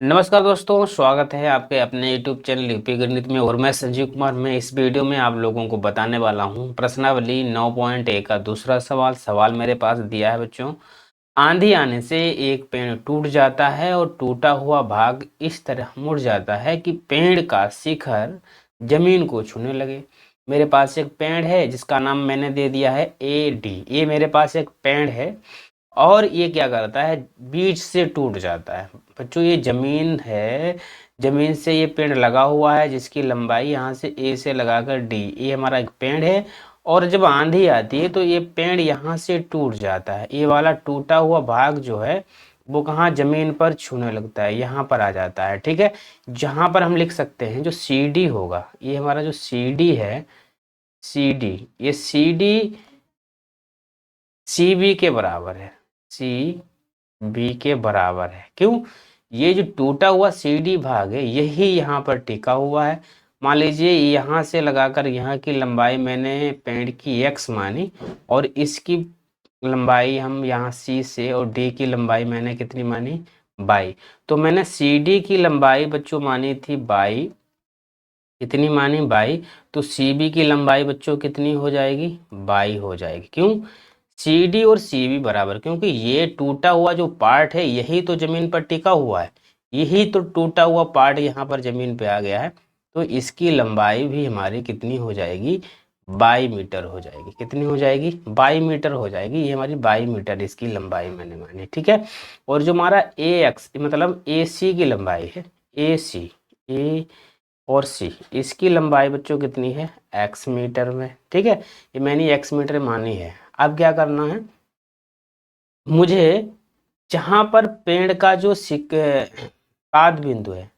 नमस्कार दोस्तों, स्वागत है आपके अपने यूट्यूब चैनल यूपी गणित में। और मैं संजीव कुमार। मैं इस वीडियो में आप लोगों को बताने वाला हूं प्रश्नावली 9.1 का दूसरा सवाल मेरे पास दिया है बच्चों। आंधी आने से एक पेड़ टूट जाता है और टूटा हुआ भाग इस तरह मुड़ जाता है कि पेड़ का शिखर जमीन को छूने लगे। मेरे पास एक पेड़ है जिसका नाम मैंने दे दिया है AD। ये मेरे पास एक पेड़ है और ये क्या करता है, बीच से टूट जाता है। बच्चों ये जमीन है, जमीन से ये पेड़ लगा हुआ है जिसकी लंबाई यहाँ से A से लगाकर D, ये हमारा एक पेड़ है। और जब आंधी आती है तो ये पेड़ यहाँ से टूट जाता है। ये वाला टूटा हुआ भाग जो है वो कहाँ, जमीन पर छूने लगता है, यहाँ पर आ जाता है। ठीक है, जहाँ पर हम लिख सकते हैं जो CD होगा, ये हमारा जो CD है, CD, ये CD CB के बराबर है, CB के बराबर है। क्यों? ये जो टूटा हुआ CD भाग है यही यहाँ पर टिका हुआ है। मान लीजिए यहाँ से लगाकर यहाँ की लंबाई मैंने पेड़ की X मानी और इसकी लंबाई हम यहाँ C से, और D की लंबाई मैंने कितनी मानी, 22। तो मैंने CD की लंबाई बच्चों मानी थी 22, कितनी मानी, 22। तो CB की लंबाई बच्चों कितनी हो जाएगी, 22 हो जाएगी। क्यों? CD और CB बराबर, क्योंकि ये टूटा हुआ जो पार्ट है यही तो जमीन पर टिका हुआ है, यही तो टूटा हुआ पार्ट यहाँ पर जमीन पे आ गया है। तो इसकी लंबाई भी हमारी कितनी हो जाएगी, 22 मीटर हो जाएगी। कितनी हो जाएगी, 22 मीटर हो जाएगी। ये हमारी 22 मीटर इसकी लंबाई मैंने मानी। ठीक है, और जो हमारा AX मतलब AC की लंबाई है, AC, A और C, इसकी लंबाई बच्चों कितनी है, X मीटर में। ठीक है, ये मैंने X मीटर मानी है। अब क्या करना है मुझे, जहां पर पेड़ का जो पाद बिंदु है,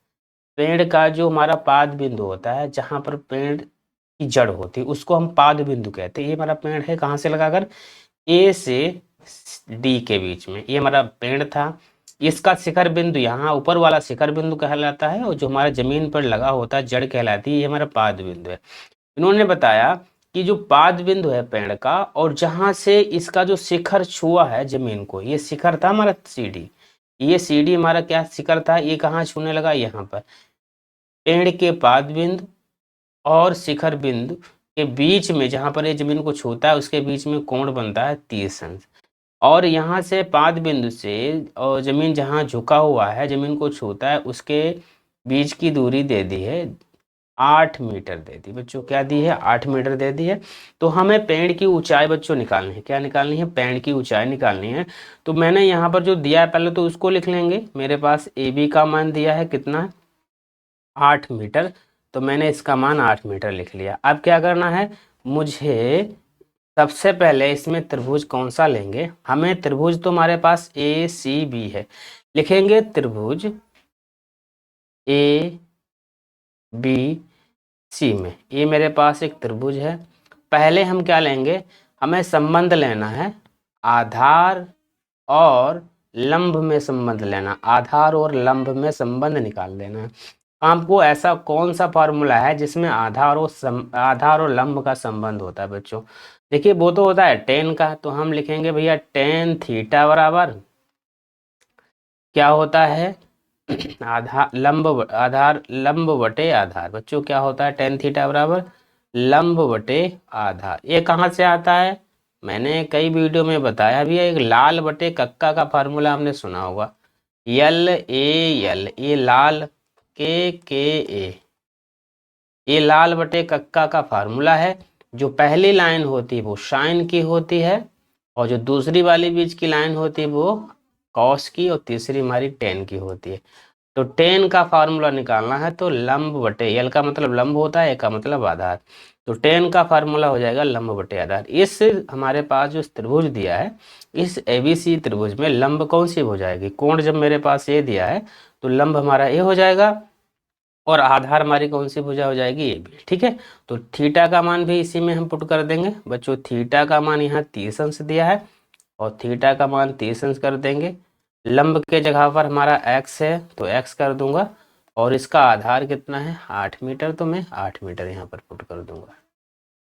पेड़ का जो हमारा पाद बिंदु होता है, जहां पर पेड़ की जड़ होती है उसको हम पाद बिंदु कहते हैं। ये हमारा पेड़ है कहाँ से लगाकर, A से D के बीच में, ये हमारा पेड़ था। इसका शिखर बिंदु यहाँ ऊपर वाला शिखर बिंदु कहलाता है, और जो हमारा जमीन पर लगा होता है जड़ कहलाती है, ये हमारा पाद बिंदु है। इन्होंने बताया कि जो पाद बिंदु है पेड़ का, और जहां से इसका जो शिखर छुआ है जमीन को, ये शिखर था हमारा CD, ये CD हमारा क्या शिखर था, ये कहाँ छूने लगा, यहाँ पर। पेड़ के पाद बिंदु और शिखर बिंदु के बीच में, जहां पर ये जमीन को छूता है उसके बीच में कोण बनता है 30 अंश। और यहाँ से पाद बिंदु से और जमीन जहाँ झुका हुआ है जमीन को छूता है उसके बीच की दूरी दे दी है 8 मीटर दे दी बच्चों। क्या दी है, 8 मीटर दे दी है। तो हमें पेड़ की ऊंचाई बच्चों निकालनी है। क्या निकालनी है, पेड़ की ऊंचाई निकालनी है। तो मैंने यहाँ पर जो दिया है पहले तो उसको लिख लेंगे। मेरे पास AB का मान दिया है कितना, 8 मीटर। तो मैंने इसका मान 8 मीटर लिख लिया। अब क्या करना है मुझे, सबसे पहले इसमें त्रिभुज कौन सा लेंगे, हमें त्रिभुज तो हमारे पास ACB है, लिखेंगे त्रिभुज ABC में। ये मेरे पास एक त्रिभुज है। पहले हम क्या लेंगे, हमें संबंध लेना है आधार और लंब में संबंध लेना, आधार और लंब में संबंध निकाल देना है। आपको ऐसा कौन सा फार्मूला है जिसमें आधार और लंब का संबंध होता है बच्चों। देखिए वो तो होता है टेन का, तो हम लिखेंगे भैया टेन थीटा बराबर क्या होता है, आधार लंब बटे आधार। बच्चों क्या होता है, टेन थीटा बराबर लंब बटे आधार। ये कहाँ से आता है, मैंने कई वीडियो में बताया भी है। एक लाल बटे कक्का का फार्मूला हमने सुना होगा, LAL, ये लाल KKA, ये लाल बटे कक्का का फार्मूला है। जो पहली लाइन होती है वो साइन की होती है, और जो दूसरी वाली बीच की लाइन होती है वो कॉस की, और तीसरी हमारी टेन की होती है। तो टेन का फार्मूला निकालना है तो लंब बटे, एल का मतलब लंब होता है, ए का मतलब आधार। तो टेन का फार्मूला हो जाएगा लंब बटे आधार। इस हमारे पास जो त्रिभुज दिया है, इस ABC त्रिभुज में लंब कौन सी हो जाएगी, कोण जब मेरे पास ये दिया है तो लंब हमारा ए हो जाएगा, और आधार हमारी कौन सी भुजा हो जाएगी, ये भी। ठीक है, तो थीटा का मान भी इसी में हम पुट कर देंगे बच्चों। थीटा का मान यहाँ 30 अंश दिया है, और थीटा का मान 30 अंश कर देंगे। लंब के जगह पर हमारा x है तो x कर दूंगा, और इसका आधार कितना है 8 मीटर, तो मैं 8 मीटर यहाँ पर पुट कर दूंगा।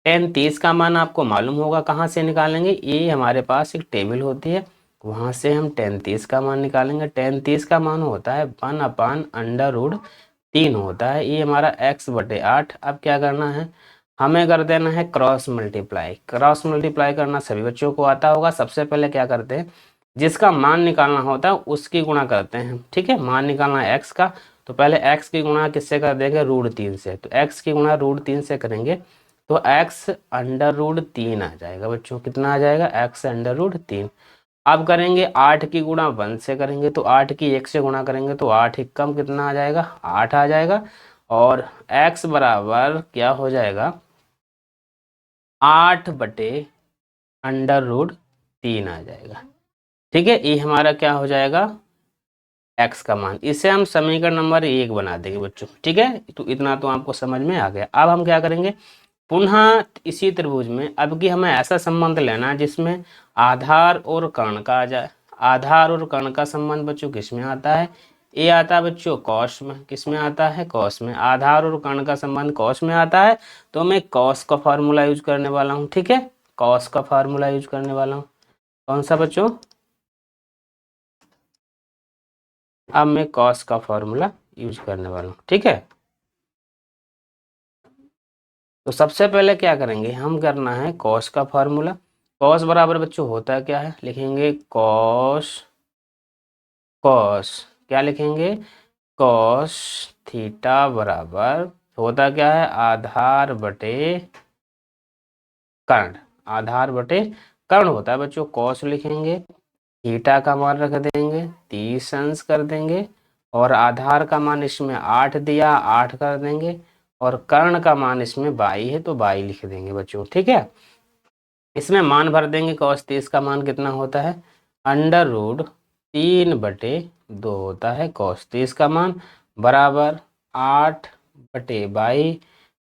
टेन 30 का मान आपको मालूम होगा, कहाँ से निकालेंगे, ये हमारे पास एक टेबल होती है, वहाँ से हम tan 30 का मान निकालेंगे। tan 30 का मान होता है 1/√3 होता है, ये हमारा x/8। अब क्या करना है, हमें कर देना है क्रॉस मल्टीप्लाई। क्रॉस मल्टीप्लाई करना सभी बच्चों को आता होगा। सबसे पहले क्या करते हैं, जिसका मान निकालना होता है उसकी गुणा करते हैं। ठीक है, मान निकालना है x का, तो पहले x की गुणा किससे कर देंगे, √3 से। तो x की गुणा √3 से करेंगे तो x/√3 आ जाएगा बच्चों। कितना आ जाएगा, x/√3। अब करेंगे 8 की गुणा 1 से करेंगे, तो 8 की 1 से गुणा करेंगे तो 8 एकम कितना आ जाएगा, 8 आ जाएगा। और x बराबर क्या हो जाएगा, 8/√3 आ जाएगा। ठीक है, ये हमारा क्या हो जाएगा, x का मान। इसे हम समीकरण नंबर 1 बना देंगे बच्चों। ठीक है, तो इतना तो आपको समझ में आ गया। अब हम क्या करेंगे, पुनः इसी त्रिभुज में अब कि हमें ऐसा संबंध लेना है जिसमें आधार और कर्ण का आ जाए। आधार और कर्ण का संबंध बच्चों किस में आता है, ये आता है बच्चों कॉस में। किस में आता है, कॉस में। आधार और कर्ण का संबंध कॉस में आता है, तो मैं कॉस का फार्मूला यूज करने वाला हूँ। ठीक है, कॉस का फार्मूला यूज करने वाला हूँ। कौन सा बच्चों, अब मैं कॉस का फार्मूला यूज करने वाला हूँ। ठीक है, तो सबसे पहले क्या करेंगे, हम करना है कॉस का फार्मूला। कॉस बराबर बच्चों होता है क्या है, लिखेंगे कॉस, कॉस क्या लिखेंगे, कॉस थीटा बराबर होता क्या है, आधार बटे कर्ण। आधार बटे कर्ण होता है बच्चों। कॉस लिखेंगे, थीटा का मान रख देंगे 30 अंश कर देंगे, और आधार का मान इसमें 8 दिया, 8 कर देंगे, और कर्ण का मान इसमें 22 है तो 22 लिख देंगे बच्चों। ठीक है, इसमें मान भर देंगे। cos 30 का मान कितना होता है, √3/2 होता है cos 30 का मान, बराबर 8/22।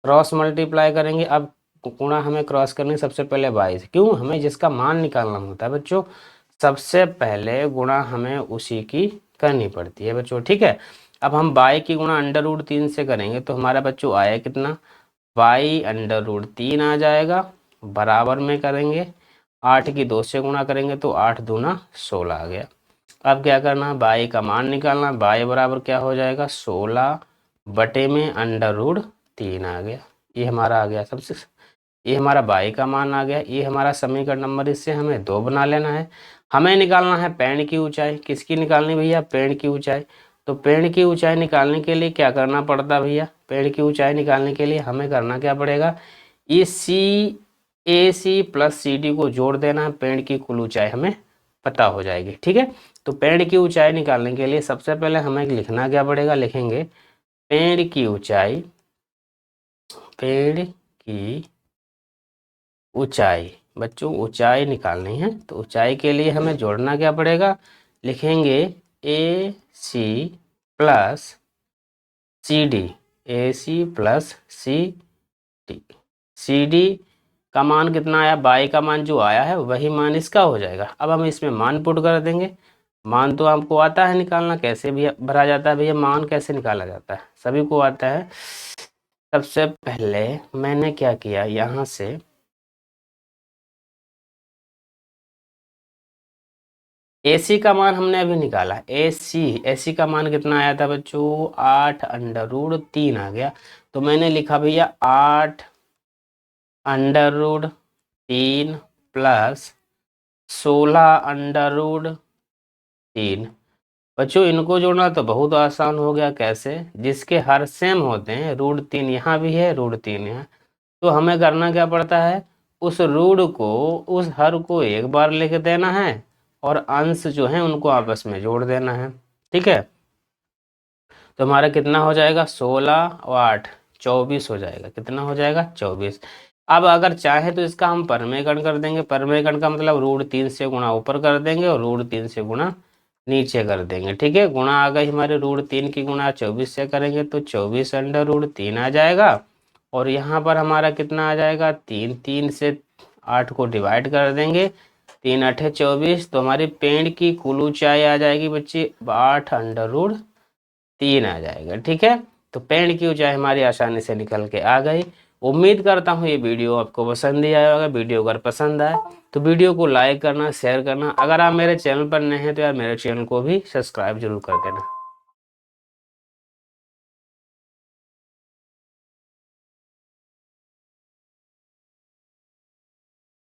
क्रॉस मल्टीप्लाई करेंगे। अब गुणा हमें क्रॉस करनी सबसे पहले 22। क्यों, हमें जिसका मान निकालना होता है बच्चों, सबसे पहले गुणा हमें उसी की करनी पड़ती है बच्चों। ठीक है, अब हम 22 की गुणा √3 से करेंगे तो हमारा बच्चों आया कितना, 22/√3 आ जाएगा। बराबर में करेंगे 8 की 2 से गुणा करेंगे तो 8 दूना 16 आ गया। अब क्या करना है, बाई का मान निकालना। बाई बराबर क्या हो जाएगा, 16 बटे में √3 आ गया। ये हमारा आ गया सबसे, ये हमारा बाई का मान आ गया। ये हमारा समीकरण नंबर, इससे हमें 2 बना लेना है। हमें निकालना है पेड़ की ऊंचाई। किसकी निकालनी भैया, पेड़ की ऊंचाई। तो पेड़ की ऊंचाई निकालने के लिए क्या करना पड़ता भैया, पेड़ की ऊंचाई निकालने के लिए हमें करना क्या पड़ेगा, ये AC प्लस CD को जोड़ देना है, पेड़ की कुल ऊंचाई हमें पता हो जाएगी। ठीक है, तो पेड़ की ऊंचाई निकालने के लिए सबसे पहले हमें लिखना क्या पड़ेगा, लिखेंगे पेड़ की ऊंचाई, पेड़ की ऊंचाई। बच्चों ऊंचाई निकालनी है तो ऊंचाई के लिए हमें जोड़ना क्या पड़ेगा, लिखेंगे AC plus CD। AC plus CD। CD का मान कितना आया, बाई का मान जो आया है वही मान इसका हो जाएगा। अब हम इसमें मान पुट कर देंगे। मान तो आपको आता है निकालना, कैसे भी भरा जाता है भैया, मान कैसे निकाला जाता है सभी को आता है। सबसे पहले मैंने क्या किया, यहाँ से AC का मान हमने अभी निकाला। AC का मान कितना आया था बच्चों, 8/√3 आ गया। तो मैंने लिखा भैया 8/√3 प्लस 16/√3। बच्चों इनको जोड़ना तो बहुत आसान हो गया। कैसे, जिसके हर सेम होते हैं, √3 यहाँ भी है, √3 यहाँ, तो हमें करना क्या पड़ता है, उस रूट को, उस हर को एक बार लिख देना है, और अंश जो है उनको आपस में जोड़ देना है। ठीक है, तो हमारा कितना हो जाएगा, 16 और 8 24 हो जाएगा। कितना हो जाएगा, 24। अब अगर चाहे तो इसका हम परमेकरण कर देंगे। परमेकरण का मतलब √3 से गुणा ऊपर कर देंगे और √3 से गुणा नीचे कर देंगे। ठीक है, गुणा आ गई हमारे, √3 की गुणा 24 से करेंगे तो 24/√3 आ जाएगा। और यहाँ पर हमारा कितना आ जाएगा, 3, 3 से 8 को डिवाइड कर देंगे, 3 8 24। तो हमारी पेड़ की कुल ऊंचाई आ जाएगी बच्चे 8/√3 आ जाएगा। ठीक है, तो पेड़ की ऊंचाई हमारी आसानी से निकल के आ गई। उम्मीद करता हूँ ये वीडियो आपको पसंद ही आया होगा। वीडियो अगर पसंद आए तो वीडियो को लाइक करना, शेयर करना। अगर आप मेरे चैनल पर नए हैं तो यार मेरे चैनल को भी सब्सक्राइब जरूर कर देना।